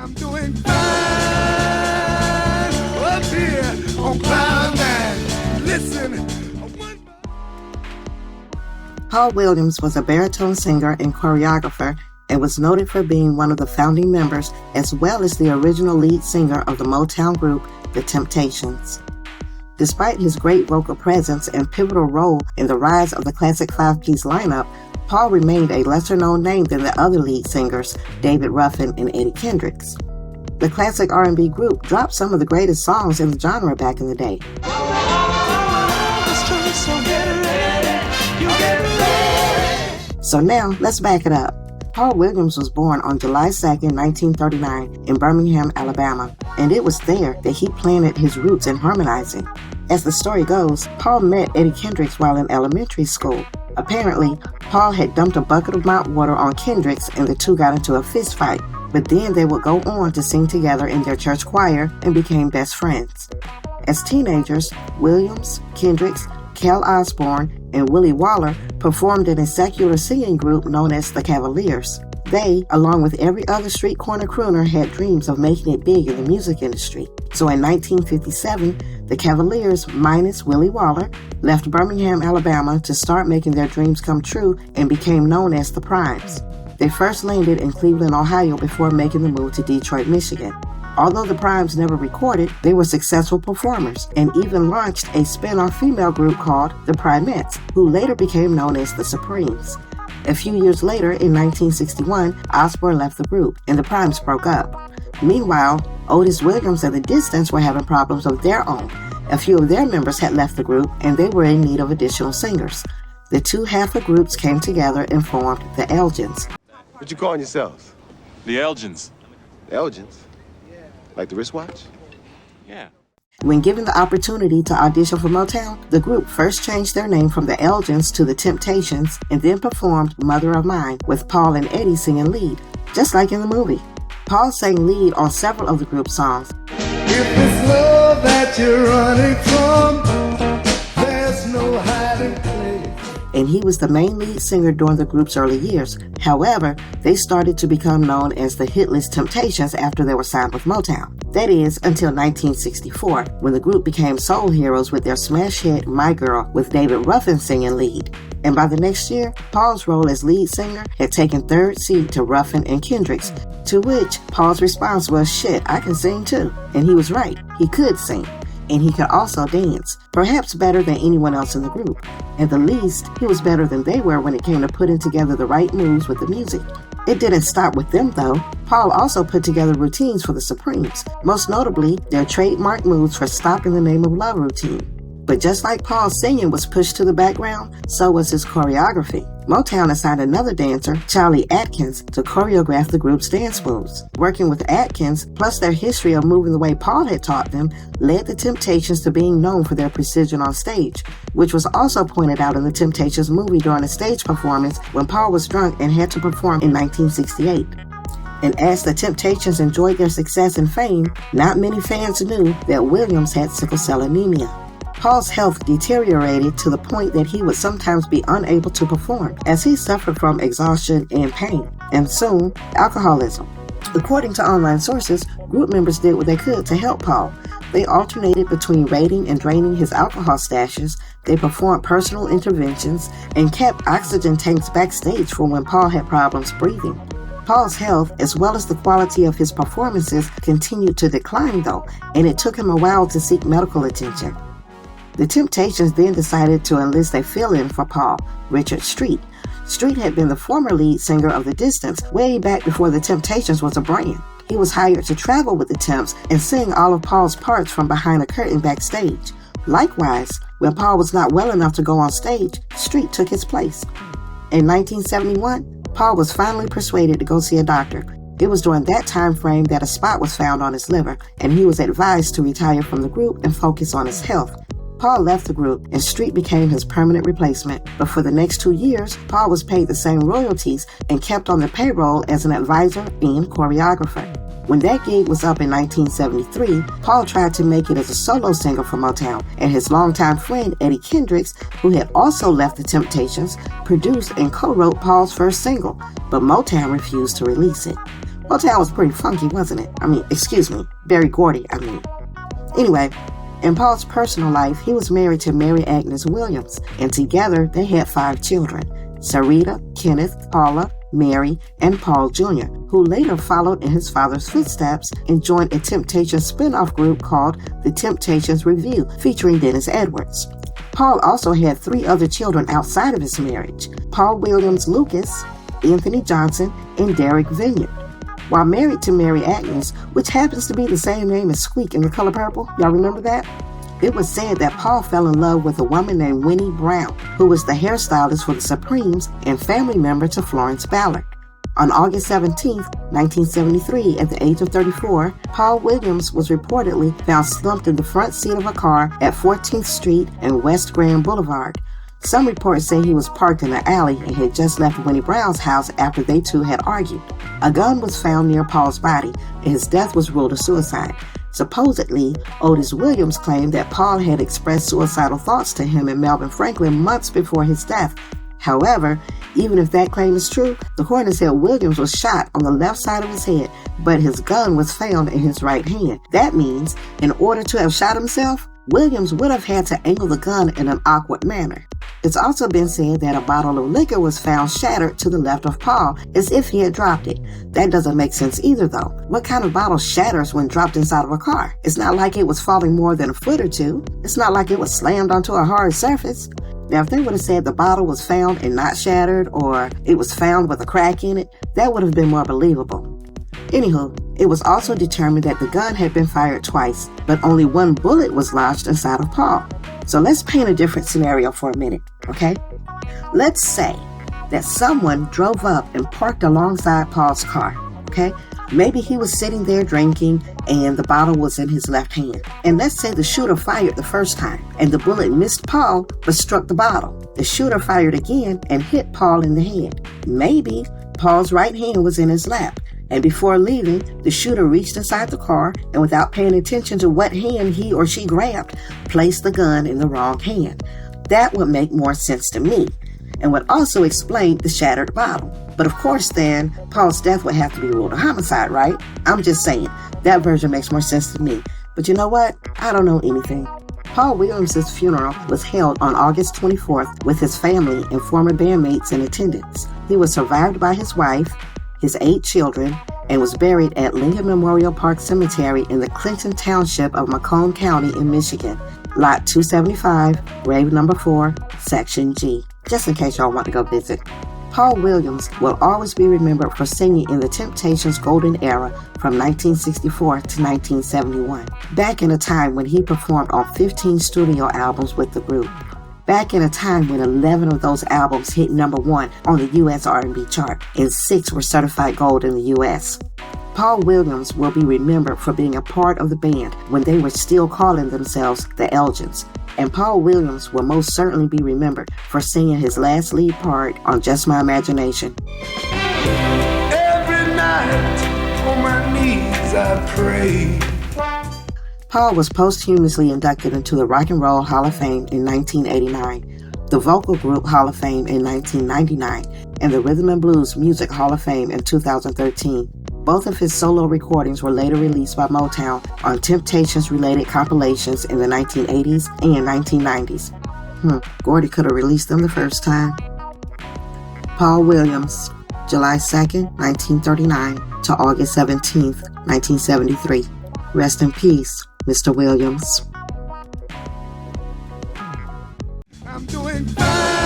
I'm doing fine up here on cloud nine. Listen. Paul Williams was a baritone singer and choreographer and was noted for being one of the founding members as well as the original lead singer of the Motown group, The Temptations. Despite his great vocal presence and pivotal role in the rise of the classic five-piece lineup, Paul remained a lesser-known name than the other lead singers, David Ruffin and Eddie Kendricks. The classic R&B group dropped some of the greatest songs in the genre back in the day. So now, let's back it up. Paul Williams was born on July 2, 1939 in Birmingham, Alabama, and it was there that he planted his roots in harmonizing. As the story goes, Paul met Eddie Kendricks while in elementary school. Apparently, Paul had dumped a bucket of mount water on Kendricks and the two got into a fist fight, but then they would go on to sing together in their church choir and became best friends. As teenagers, Williams, Kendricks, Kel Osborne, and Willie Waller performed in a secular singing group known as the Cavaliers. They, along with every other street corner crooner, had dreams of making it big in the music industry. So in 1957, the Cavaliers, minus Willie Waller, left Birmingham, Alabama to start making their dreams come true and became known as the Primes. They first landed in Cleveland, Ohio before making the move to Detroit, Michigan. Although the Primes never recorded, they were successful performers and even launched a spin-off female group called the Primettes, who later became known as the Supremes. A few years later, in 1961, Osborne left the group and the Primes broke up. Meanwhile, Otis Williams and the Distance were having problems of their own. A few of their members had left the group and they were in need of additional singers. The two half of groups came together and formed the Elgins. What you calling yourselves? The Elgins. The Elgins? Like the wristwatch? Yeah. When given the opportunity to audition for Motown, the group first changed their name from the Elgins to the Temptations and then performed Mother of Mine with Paul and Eddie singing lead, just like in the movie. Paul sang lead on several of the group's songs. If it's love that you're running from, there's no hiding place. And he was the main lead singer during the group's early years. However, they started to become known as the hitless Temptations after they were signed with Motown. That is, until 1964, when the group became soul heroes with their smash hit My Girl with David Ruffin singing lead. And by the next year, Paul's role as lead singer had taken third seat to Ruffin and Kendricks, to which Paul's response was, "Shit, I can sing too." And he was right, he could sing. And he could also dance, perhaps better than anyone else in the group. At the least, he was better than they were when it came to putting together the right moves with the music. It didn't stop with them though. Paul also put together routines for the Supremes, most notably their trademark moves for Stop in the Name of Love routine. But just like Paul's singing was pushed to the background, so was his choreography. Motown assigned another dancer, Charlie Atkins, to choreograph the group's dance moves. Working with Atkins, plus their history of moving the way Paul had taught them, led the Temptations to being known for their precision on stage, which was also pointed out in the Temptations movie during a stage performance when Paul was drunk and had to perform in 1968. And as the Temptations enjoyed their success and fame, not many fans knew that Williams had sickle cell anemia. Paul's health deteriorated to the point that he would sometimes be unable to perform, as he suffered from exhaustion and pain, and soon, alcoholism. According to online sources, group members did what they could to help Paul. They alternated between raiding and draining his alcohol stashes, they performed personal interventions, and kept oxygen tanks backstage for when Paul had problems breathing. Paul's health, as well as the quality of his performances, continued to decline though, and it took him a while to seek medical attention. The Temptations then decided to enlist a fill-in for Paul, Richard Street. Street had been the former lead singer of The Distance way back before The Temptations was a brand. He was hired to travel with the Temps and sing all of Paul's parts from behind a curtain backstage. Likewise, when Paul was not well enough to go on stage, Street took his place. In 1971, Paul was finally persuaded to go see a doctor. It was during that time frame that a spot was found on his liver, and he was advised to retire from the group and focus on his health. Paul left the group and Street became his permanent replacement, but for the next 2 years, Paul was paid the same royalties and kept on the payroll as an advisor and choreographer. When that gig was up in 1973, Paul tried to make it as a solo singer for Motown, and his longtime friend Eddie Kendricks, who had also left the Temptations, produced and co-wrote Paul's first single, but Motown refused to release it. Motown was pretty funky, wasn't it? Very Gordy, Anyway, in Paul's personal life, he was married to Mary Agnes Williams, and together they had 5 children: Sarita, Kenneth, Paula, Mary, and Paul Jr., who later followed in his father's footsteps and joined a Temptations spin-off group called The Temptations Revue, featuring Dennis Edwards. Paul also had 3 other children outside of his marriage: Paul Williams Lucas, Anthony Johnson, and Derek Vineyard. While married to Mary Agnes, which happens to be the same name as Squeak in The Color Purple, y'all remember that? It was said that Paul fell in love with a woman named Winnie Brown, who was the hairstylist for the Supremes and family member to Florence Ballard. On August 17, 1973, at the age of 34, Paul Williams was reportedly found slumped in the front seat of a car at 14th Street and West Grand Boulevard. Some reports say he was parked in an alley and had just left Winnie Brown's house after they two had argued. A gun was found near Paul's body, and his death was ruled a suicide. Supposedly, Otis Williams claimed that Paul had expressed suicidal thoughts to him and Melvin Franklin months before his death. However, even if that claim is true, the coroner said Williams was shot on the left side of his head, but his gun was found in his right hand. That means, in order to have shot himself, Williams would have had to angle the gun in an awkward manner. It's also been said that a bottle of liquor was found shattered to the left of Paul, as if he had dropped it. That doesn't make sense either, though. What kind of bottle shatters when dropped inside of a car? It's not like it was falling more than a foot or two. It's not like it was slammed onto a hard surface. Now, if they would have said the bottle was found and not shattered, or it was found with a crack in it, that would have been more believable. Anywho, it was also determined that the gun had been fired twice, but only 1 bullet was lodged inside of Paul. So let's paint a different scenario for a minute, okay? Let's say that someone drove up and parked alongside Paul's car, okay? Maybe he was sitting there drinking and the bottle was in his left hand. And let's say the shooter fired the first time and the bullet missed Paul but struck the bottle. The shooter fired again and hit Paul in the head. Maybe Paul's right hand was in his lap, and before leaving, the shooter reached inside the car and, without paying attention to what hand he or she grabbed, placed the gun in the wrong hand. That would make more sense to me, and would also explain the shattered bottle. But of course then, Paul's death would have to be ruled a homicide, right? I'm just saying, that version makes more sense to me. But you know what? I don't know anything. Paul Williams' funeral was held on August 24th with his family and former bandmates in attendance. He was survived by his wife, his 8 children, and was buried at Lincoln Memorial Park Cemetery in the Clinton Township of Macomb County in Michigan, Lot 275, grave number 4, Section G, just in case y'all want to go visit. Paul Williams will always be remembered for singing in the Temptations' golden era from 1964 to 1971, back in a time when he performed on 15 studio albums with the group. Back in a time when 11 of those albums hit number 1 on the U.S. R&B chart, and 6 were certified gold in the U.S. Paul Williams will be remembered for being a part of the band when they were still calling themselves the Elgins. And Paul Williams will most certainly be remembered for singing his last lead part on Just My Imagination. Every night on my knees I pray. Paul was posthumously inducted into the Rock and Roll Hall of Fame in 1989, the Vocal Group Hall of Fame in 1999, and the Rhythm and Blues Music Hall of Fame in 2013. Both of his solo recordings were later released by Motown on Temptations-related compilations in the 1980s and 1990s. Gordy could have released them the first time. Paul Williams, July 2nd, 1939 to August 17th, 1973. Rest in peace, Mr. Williams. I'm doing fine.